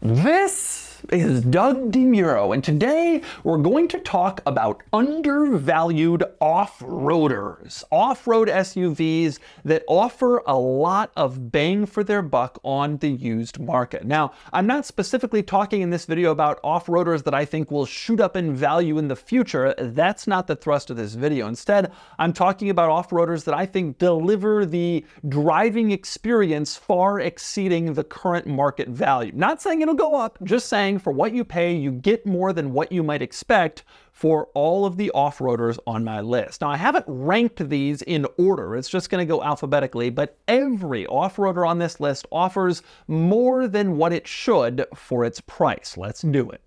This is Doug DeMuro, and today we're going to talk about undervalued off-roaders, off-road SUVs that offer a lot of bang for their buck on the used market. Now, I'm not specifically talking in this video about off-roaders that I think will shoot up in value in the future. That's not the thrust of this video. Instead, I'm talking about off-roaders that I think deliver the driving experience far exceeding the current market value. Not saying it'll go up, just saying for what you pay, you get more than what you might expect for all of the off-roaders on my list. Now, I haven't ranked these in order. It's just going to go alphabetically, but every off-roader on this list offers more than what it should for its price. Let's do it.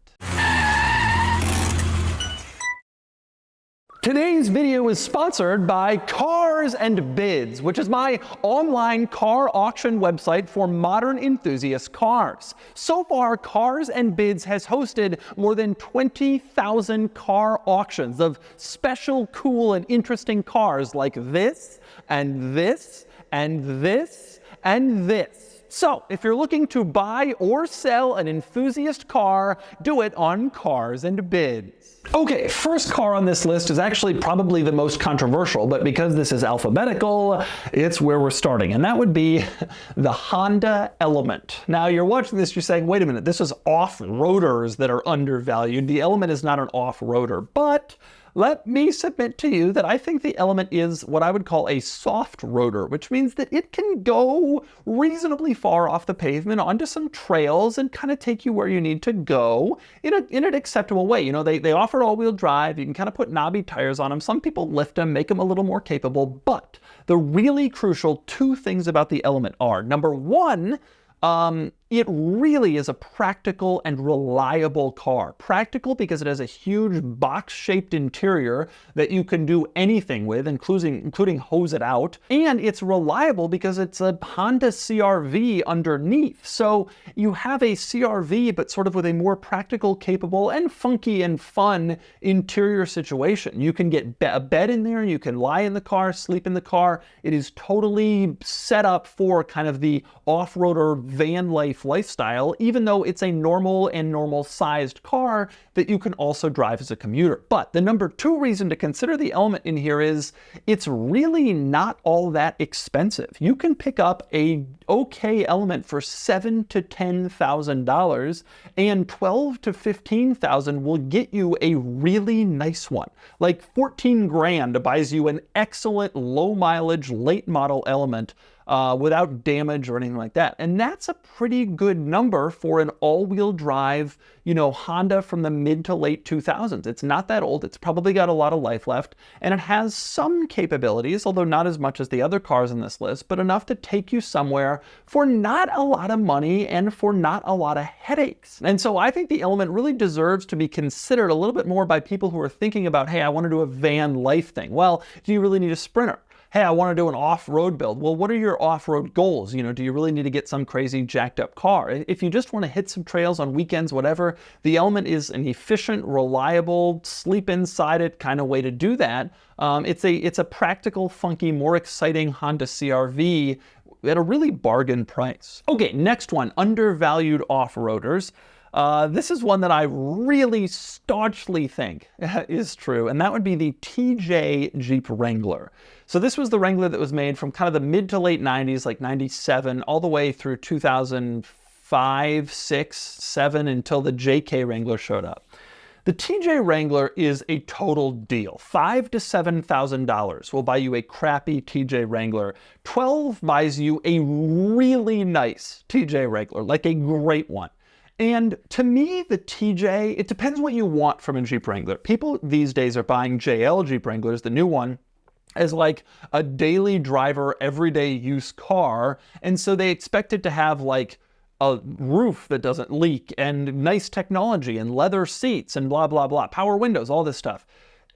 Today's video is sponsored by Cars and Bids, which is my online car auction website for modern enthusiast cars. So far, Cars and Bids has hosted more than 20,000 car auctions of special, cool, and interesting cars like this, and this, and this, and this. So, if you're looking to buy or sell an enthusiast car, do it on Cars and Bids. Okay, first car on this list is actually probably the most controversial, but because this is alphabetical, it's where we're starting, and that would be the Honda Element. Now, you're watching this, you're saying, wait a minute, this is off-roaders that are undervalued. The Element is not an off-roader, but let me submit to you that I think the Element is what I would call a soft roader, which means that it can go reasonably far off the pavement onto some trails and kind of take you where you need to go in an acceptable way. You know, they offer all-wheel drive. You can kind of put knobby tires on them. Some people lift them, make them a little more capable, but the really crucial two things about the Element are, number one, it really is a practical and reliable car. Practical because it has a huge box-shaped interior that you can do anything with, including hose it out. And it's reliable because it's a Honda CR-V underneath. So you have a CR-V, but sort of with a more practical, capable, and funky and fun interior situation. You can get a bed in there, you can lie in the car, sleep in the car. It is totally set up for kind of the off-roader van life lifestyle, even though it's a normal sized car that you can also drive as a commuter. But the number two reason to consider the Element in here is it's really not all that expensive. You can pick up a okay Element for $7,000 to $10,000, and $12,000 to $15,000 will get you a really nice one. Like 14 grand buys you an excellent low mileage late model Element without damage or anything like that. And that's a pretty good number for an all-wheel drive, you know, Honda from the mid to late 2000s. It's not that old. It's probably got a lot of life left, and it has some capabilities, although not as much as the other cars on this list, but enough to take you somewhere for not a lot of money and for not a lot of headaches. And so I think the Element really deserves to be considered a little bit more by people who are thinking about, hey, I want to do a van life thing. Well, do you really need a Sprinter? Hey, I want to do an off-road build. Well, what are your off-road goals? You know, do you really need to get some crazy jacked up car? If you just want to hit some trails on weekends, whatever, the Element is an efficient, reliable, sleep inside it kind of way to do that. It's a practical, funky, more exciting Honda CR-V at a really bargain price. Okay, next one, undervalued off-roaders. This is one that I really staunchly think is true, and that would be the TJ Jeep Wrangler. So this was the Wrangler that was made from kind of the mid to late 90s, like 97, all the way through 2005, 6, 7, until the JK Wrangler showed up. The TJ Wrangler is a total deal. $5,000 to $7,000 will buy you a crappy TJ Wrangler. $12,000 buys you a really nice TJ Wrangler, like a great one. And to me, the TJ, it depends what you want from a Jeep Wrangler. People these days are buying JL Jeep Wranglers, the new one, as like a daily driver, everyday use car. And so they expect it to have like a roof that doesn't leak and nice technology and leather seats and blah, blah, blah, power windows, all this stuff.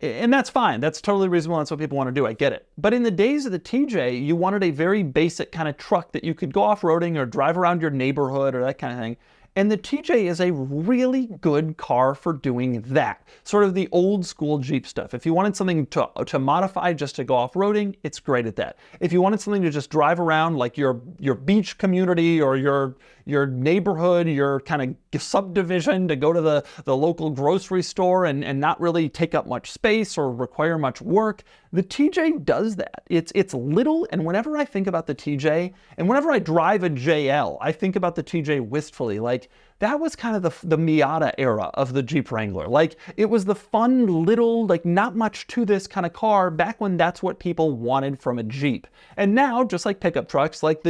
And that's fine. That's totally reasonable. That's what people want to do. I get it. But in the days of the TJ, you wanted a very basic kind of truck that you could go off-roading or drive around your neighborhood or that kind of thing. And the TJ is a really good car for doing that. Sort of the old school Jeep stuff. If you wanted something to modify just to go off-roading, it's great at that. If you wanted something to just drive around like your beach community or your your neighborhood, your kind of subdivision, to go to the local grocery store and not really take up much space or require much work. The TJ does that. It's little, and whenever I think about the TJ, and whenever I drive a JL, I think about the TJ wistfully. Like, that was kind of the Miata era of the Jeep Wrangler. Like, it was the fun little, like, not much to this kind of car back when that's what people wanted from a Jeep. And now, just like pickup trucks, like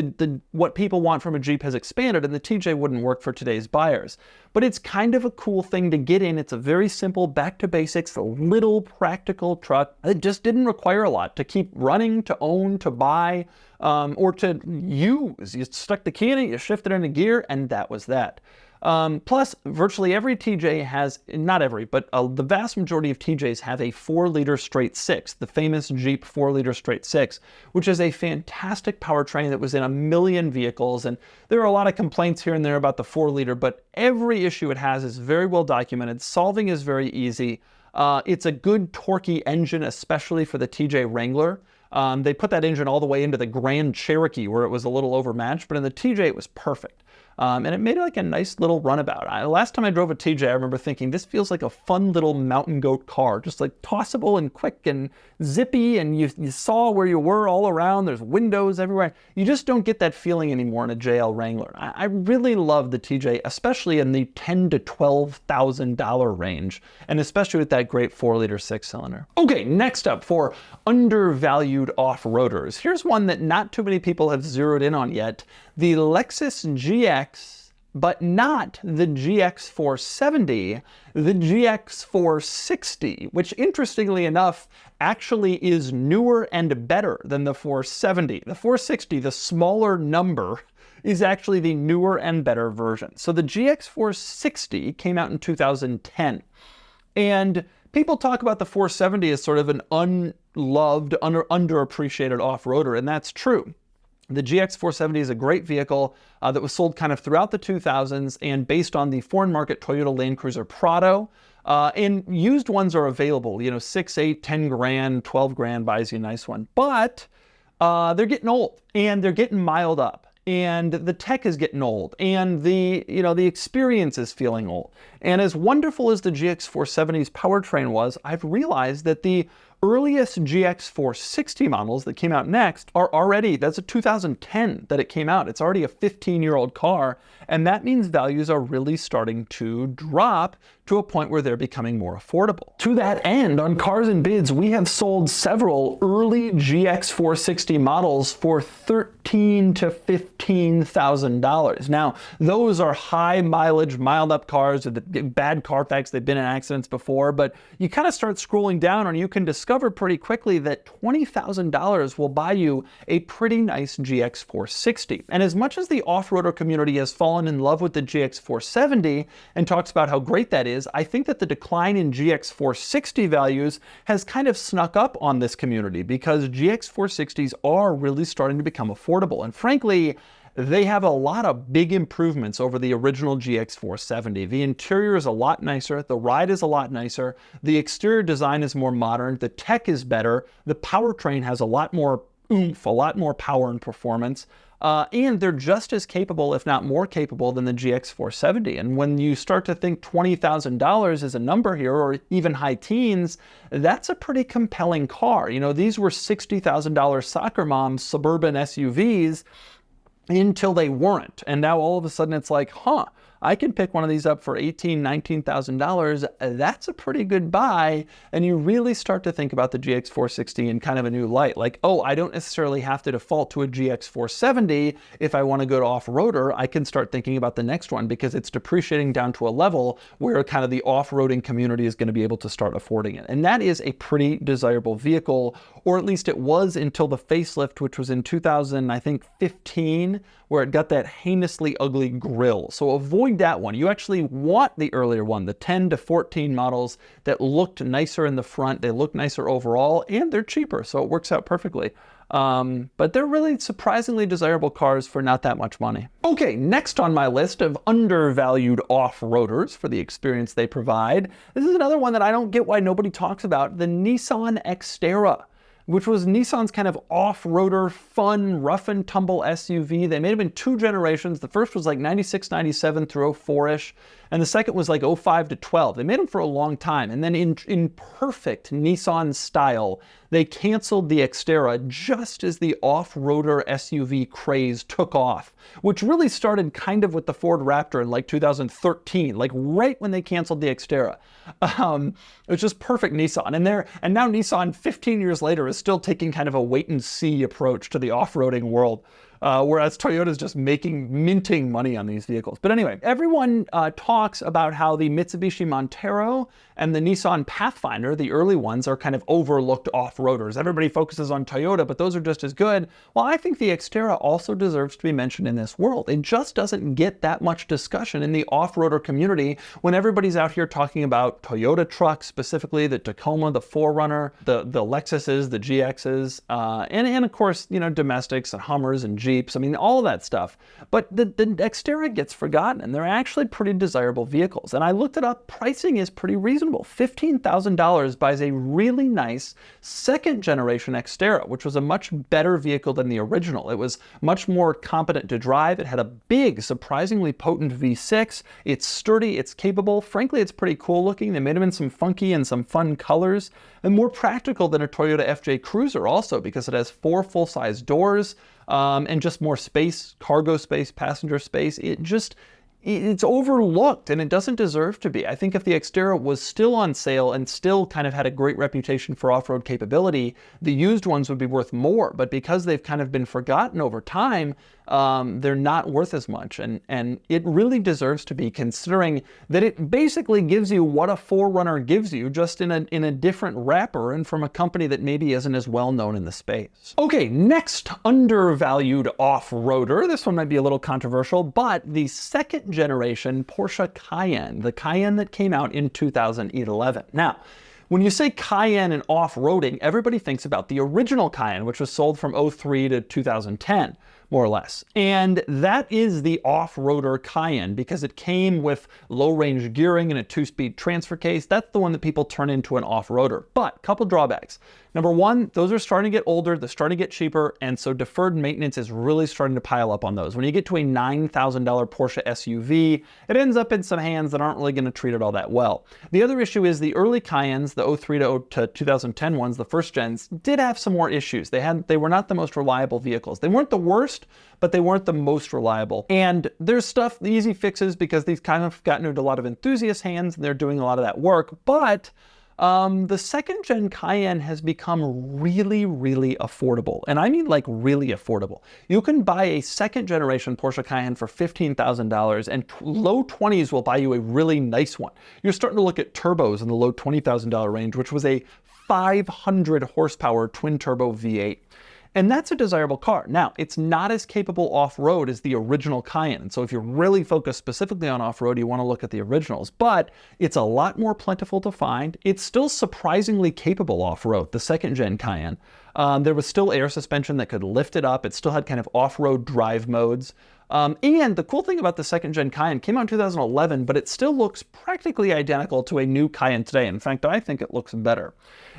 what people want from a Jeep has expanded, and the TJ wouldn't work for today's buyers. But it's kind of a cool thing to get in. It's a very simple, back to basics, little practical truck that just didn't require a lot to keep running, to own, to buy, or to use. You stuck the key in it, you shifted it into gear, and that was that. Plus, virtually every TJ has, not every, but the vast majority of TJs have a 4-liter straight six, the famous Jeep 4-liter straight six, which is a fantastic powertrain that was in a million vehicles. And there are a lot of complaints here and there about the 4-liter, but every issue it has is very well documented. Solving is very easy. It's a good torquey engine, especially for the TJ Wrangler. They put that engine all the way into the Grand Cherokee where it was a little overmatched, but in the TJ it was perfect. And it made it like a nice little runabout. Last time I drove a TJ, I remember thinking, this feels like a fun little mountain goat car, just like tossable and quick and zippy, and you saw where you were all around. There's windows everywhere. You just don't get that feeling anymore in a JL Wrangler. I really love the TJ, especially in the $10,000 to $12,000 range, and especially with that great 4-liter 6-cylinder. Okay, next up for undervalued off-roaders. Here's one that not too many people have zeroed in on yet. The Lexus GX, but not the GX 470, the GX 460, which interestingly enough actually is newer and better than the 470. The 460, the smaller number, is actually the newer and better version. So the GX 460 came out in 2010. And people talk about the 470 as sort of an unloved, underappreciated off-roader, and that's true. The GX 470 is a great vehicle that was sold kind of throughout the 2000s and based on the foreign market Toyota Land Cruiser Prado. And used ones are available, you know, 6, 8, 10 grand, 12 grand buys you a nice one. But they're getting old and they're getting miled up. And the tech is getting old, and the experience is feeling old. And as wonderful as the GX 470's powertrain was, I've realized that the earliest GX 460 models that came out next are already, that's a 2010 that it came out. It's already a 15-year-old car, and that means values are really starting to drop to a point where they're becoming more affordable. To that end, on Cars and Bids, we have sold several early GX 460 models for $13,000 to $15,000. Now, those are high mileage, miled up cars with bad Carfax. They've been in accidents before, but you kind of start scrolling down and you can discover pretty quickly that $20,000 will buy you a pretty nice GX 460. And as much as the off-roader community has fallen in love with the GX 470 and talks about how great that is, I think that the decline in GX 460 values has kind of snuck up on this community because GX 460s are really starting to become affordable. And frankly, they have a lot of big improvements over the original GX 470. The interior is a lot nicer, the ride is a lot nicer, the exterior design is more modern, the tech is better, the powertrain has a lot more oomph, a lot more power and performance. And they're just as capable, if not more capable, than the GX 470. And when you start to think $20,000 is a number here, or even high teens, that's a pretty compelling car. You know, these were $60,000 soccer mom suburban SUVs until they weren't. And now all of a sudden it's like, huh, I can pick one of these up for $18,000, $19,000. That's a pretty good buy. And you really start to think about the GX 460 in kind of a new light. Like, oh, I don't necessarily have to default to a GX 470 if I want to go to off-roader. I can start thinking about the next one because it's depreciating down to a level where kind of the off-roading community is going to be able to start affording it. And that is a pretty desirable vehicle, or at least it was until the facelift, which was in 2015, where it got that heinously ugly grille. So avoid that one. You actually want the earlier one, the 10 to 14 models that looked nicer in the front, they look nicer overall, and they're cheaper, so it works out perfectly. But they're really surprisingly desirable cars for not that much money. Okay, next on my list of undervalued off-roaders for the experience they provide, this is another one that I don't get why nobody talks about, the Nissan Xterra. which was Nissan's kind of off-roader, fun, rough and tumble SUV. They made them in 2 generations. The first was like 96, 97 through 04-ish, and the second was like 05 to 12. They made them for a long time, and then in perfect Nissan style, they canceled the Xterra just as the off-roader SUV craze took off, which really started kind of with the Ford Raptor in like 2013, like right when they canceled the Xterra. It was just perfect Nissan. And now Nissan, 15 years later, is still taking kind of a wait-and-see approach to the off-roading world. Whereas Toyota's just minting money on these vehicles. But anyway, everyone talks about how the Mitsubishi Montero and the Nissan Pathfinder, the early ones, are kind of overlooked off-roaders. Everybody focuses on Toyota, but those are just as good. Well, I think the Xterra also deserves to be mentioned in this world. It just doesn't get that much discussion in the off-roader community when everybody's out here talking about Toyota trucks, specifically the Tacoma, the 4Runner, the Lexuses, the GXs, and of course, you know, domestics and Hummers and Jeeps. I mean, all of that stuff. But the Xterra gets forgotten, and they're actually pretty desirable vehicles. And I looked it up. Pricing is pretty reasonable. $15,000 buys a really nice second-generation Xterra, which was a much better vehicle than the original. It was much more competent to drive. It had a big, surprisingly potent V6. It's sturdy. It's capable. Frankly, it's pretty cool looking. They made them in some funky and some fun colors, and more practical than a Toyota FJ Cruiser also, because it has 4 full-size doors, and just more space, cargo space, passenger space. It's overlooked, and it doesn't deserve to be. I think if the Xterra was still on sale and still kind of had a great reputation for off-road capability, the used ones would be worth more. But because they've kind of been forgotten over time, they're not worth as much. And it really deserves to be, considering that it basically gives you what a 4Runner gives you, just in a different wrapper and from a company that maybe isn't as well known in the space. Okay, next undervalued off-roader. This one might be a little controversial, but the second generation Porsche Cayenne, the Cayenne that came out in 2011. Now, when you say Cayenne and off-roading, everybody thinks about the original Cayenne, which was sold from 03 to 2010, more or less. And that is the off-roader Cayenne because it came with low-range gearing and a 2-speed transfer case. That's the one that people turn into an off-roader. But, couple drawbacks. Number one, those are starting to get older, they're starting to get cheaper, and so deferred maintenance is really starting to pile up on those. When you get to a $9,000 Porsche SUV, it ends up in some hands that aren't really going to treat it all that well. The other issue is the early Cayennes, the 03 to 2010 ones, the first gens, did have some more issues. They were not the most reliable vehicles. They weren't the worst, but they weren't the most reliable. And there's stuff, the easy fixes, because these kind of gotten into a lot of enthusiast hands, and they're doing a lot of that work, but the second gen Cayenne has become really, really affordable. And I mean like really affordable. You can buy a second generation Porsche Cayenne for $15,000 and low 20s will buy you a really nice one. You're starting to look at turbos in the low $20,000 range, which was a 500 horsepower twin turbo V8. And that's a desirable car. Now, it's not as capable off-road as the original Cayenne. And so if you're really focused specifically on off-road, you want to look at the originals. But it's a lot more plentiful to find. It's still surprisingly capable off-road, the second-gen Cayenne. There was still air suspension that could lift it up. It still had kind of off-road drive modes. And the cool thing about the second-gen Cayenne came out in 2011, but it still looks practically identical to a new Cayenne today. In fact, I think it looks better.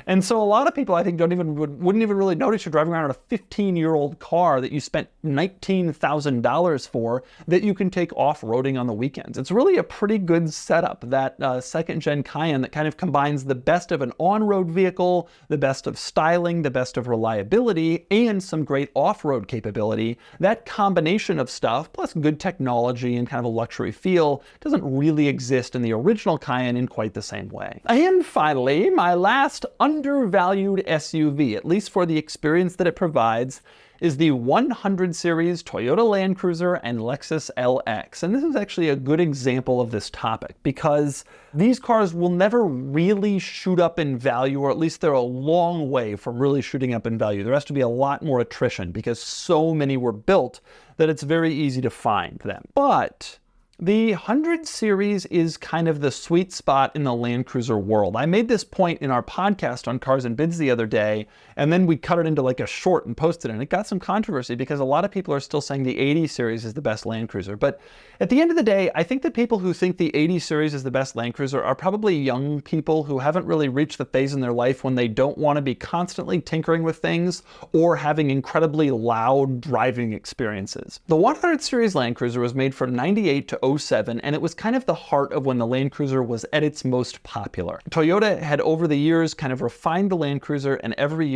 And so a lot of people, I think, wouldn't even really notice you're driving around in a 15-year-old car that you spent $19,000 for that you can take off-roading on the weekends. It's really a pretty good setup, that second-gen Cayenne that kind of combines the best of an on-road vehicle, the best of styling, the best of reliability, and some great off-road capability. That combination of stuff, plus good technology and kind of a luxury feel, doesn't really exist in the original Cayenne in quite the same way. And finally, my last undervalued SUV, at least for the experience that it provides, is the 100 series Toyota Land Cruiser and Lexus LX. And this is actually a good example of this topic because these cars will never really shoot up in value, or at least they're a long way from really shooting up in value. There has to be a lot more attrition because so many were built that it's very easy to find them. But The 100 series is kind of the sweet spot in the Land Cruiser world. I made this point in our podcast on Cars and Bids the other day, and then we cut it into like a short and posted it, and it got some controversy because a lot of people are still saying the 80 series is the best Land Cruiser. But at the end of the day, I think that people who think the 80 series is the best Land Cruiser are probably young people who haven't really reached the phase in their life when they don't want to be constantly tinkering with things or having incredibly loud driving experiences. The 100 series Land Cruiser was made from 98 to 07, and it was kind of the heart of when the Land Cruiser was at its most popular. Toyota had over the years kind of refined the Land Cruiser, and every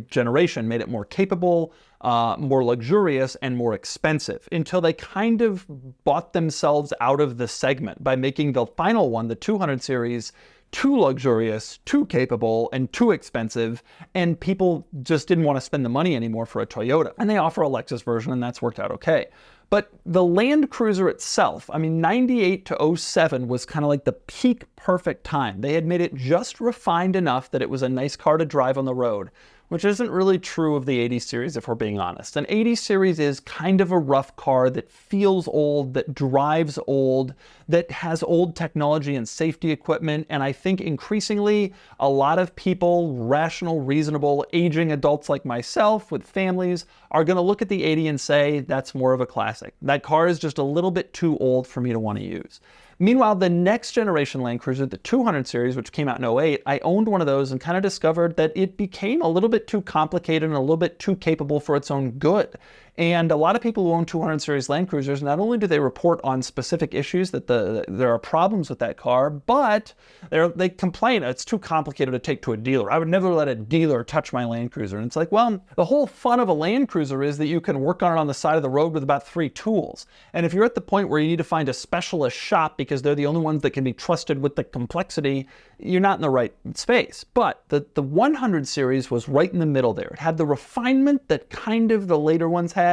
generation made it more capable, more luxurious, and more expensive, until they kind of bought themselves out of the segment by making the final one, the 200 series, too luxurious, too capable, and too expensive, and people just didn't want to spend the money anymore for a Toyota. And they offer a Lexus version, and that's worked out okay. But the Land Cruiser itself, I mean, 98 to 07 was kind of like the peak perfect time. They had made it just refined enough that it was a nice car to drive on the road, which isn't really true of the 80 series if we're being honest. An 80 series is kind of a rough car that feels old, that drives old, that has old technology and safety equipment, and I think increasingly a lot of people, rational, reasonable, aging adults like myself with families, are gonna look at the 80 and say, that's more of a classic. That car is just a little bit too old for me to want to use. Meanwhile, the next generation Land Cruiser, the 200 series, which came out in 08, I owned one of those and kind of discovered that it became a little bit too complicated and a little bit too capable for its own good. And a lot of people who own 200 series Land Cruisers, not only do they report on specific issues that there are problems with that car, but they complain it's too complicated to take to a dealer. I would never let a dealer touch my Land Cruiser. And it's like, well, the whole fun of a Land Cruiser is that you can work on it on the side of the road with about 3 tools. And if you're at the point where you need to find a specialist shop because they're the only ones that can be trusted with the complexity, you're not in the right space. But the 100 series was right in the middle there. It had the refinement that kind of the later ones had,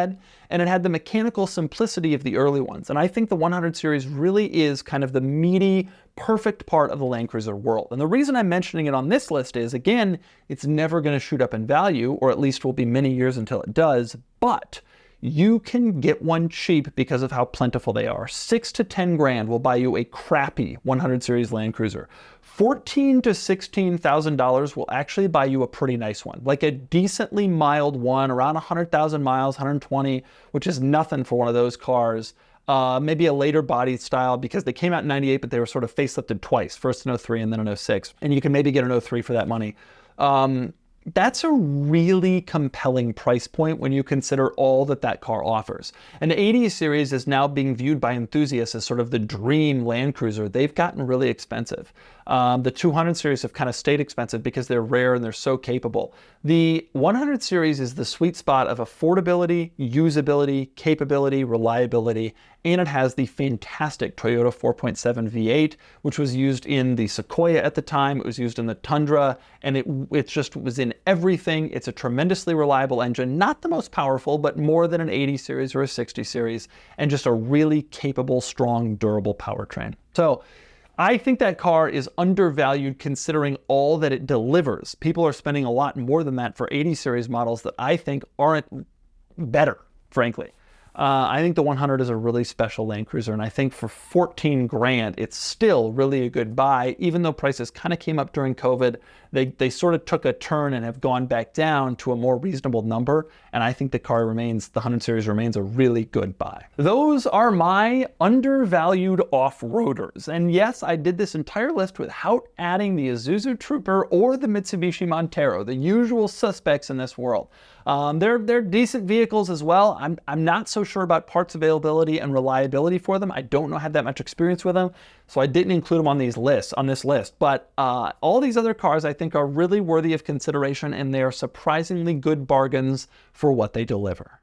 and it had the mechanical simplicity of the early ones. And I think the 100 series really is kind of the meaty, perfect part of the Land Cruiser world. And the reason I'm mentioning it on this list is, again, it's never going to shoot up in value, or at least will be many years until it does, but you can get one cheap because of how plentiful they are. 6 to 10 grand will buy you a crappy 100 series Land Cruiser. $14,000 to $16,000 will actually buy you a pretty nice one, like a decently mild one, around 100,000 miles, 120, which is nothing for one of those cars. Maybe a later body style, because they came out in 98, but they were sort of facelifted twice, first in 03 and then in 06. And you can maybe get an 03 for that money. That's a really compelling price point when you consider all that that car offers. An 80 series is now being viewed by enthusiasts as sort of the dream Land Cruiser. They've gotten really expensive. The 200 series have kind of stayed expensive because they're rare and they're so capable. The 100 series is the sweet spot of affordability, usability, capability, reliability, and it has the fantastic Toyota 4.7 V8, which was used in the Sequoia at the time. It was used in the Tundra, and it just was in everything. It's a tremendously reliable engine, not the most powerful, but more than an 80 series or a 60 series, and just a really capable, strong, durable powertrain. So I think that car is undervalued considering all that it delivers. People are spending a lot more than that for 80 series models that I think aren't better, frankly. I think the 100 is a really special Land Cruiser, and I think for 14 grand, it's still really a good buy, even though prices kind of came up during COVID. They sort of took a turn and have gone back down to a more reasonable number, and I think the 100 series remains a really good buy. Those are my undervalued off-roaders, and yes, I did this entire list without adding the Isuzu Trooper or the Mitsubishi Montero, the usual suspects in this world. They're decent vehicles as well. I'm not so sure about parts availability and reliability for them. I don't have that much experience with them, so I didn't include them on this list. But all these other cars I think are really worthy of consideration, and they are surprisingly good bargains for what they deliver.